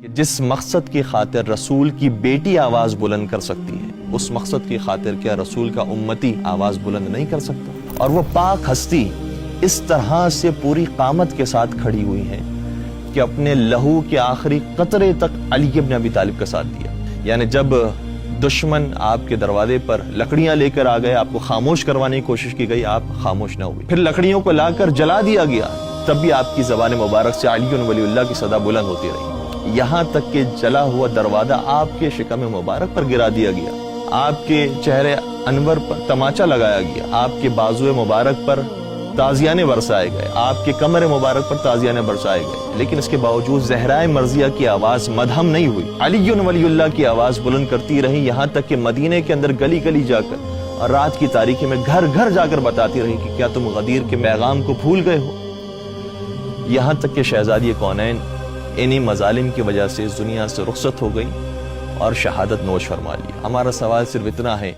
جس مقصد کی خاطر رسول کی بیٹی آواز بلند کر سکتی ہے، اس مقصد کی خاطر کیا رسول کا امتی آواز بلند نہیں کر سکتا؟ اور وہ پاک ہستی اس طرح سے پوری قامت کے ساتھ کھڑی ہوئی ہیں کہ اپنے لہو کے آخری قطرے تک علی ابن ابی طالب کا ساتھ دیا۔ یعنی جب دشمن آپ کے دروازے پر لکڑیاں لے کر آ گئے، آپ کو خاموش کروانے کی کوشش کی گئی، آپ خاموش نہ ہوئے، پھر لکڑیوں کو لا کر جلا دیا گیا، تب بھی آپ کی زبان مبارک سے علی ولی اللہ کی صدا بلند ہوتی رہی، یہاں تک کہ جلا ہوا دروازہ آپ کے شکم مبارک پر گرا دیا گیا، آپ کے چہرے انور پر تماچا لگایا گیا، آپ کے بازو مبارک پر تازیانے برسائے گئے، آپ کے کمر مبارک پر تازیانے برسائے گئے، لیکن اس کے باوجود زہرائے مرضیہ کی آواز مدھم نہیں ہوئی، علی ولی اللہ کی آواز بلند کرتی رہی، یہاں تک کہ مدینے کے اندر گلی گلی جا کر اور رات کی تاریکی میں گھر گھر جا کر بتاتی رہی کہ کیا تم غدیر کے پیغام کو بھول گئے ہو؟ یہاں تک کہ شہزادی کونین انہی مظالم کی وجہ سے اس دنیا سے رخصت ہو گئی اور شہادت نوش فرما لی۔ ہمارا سوال صرف اتنا ہے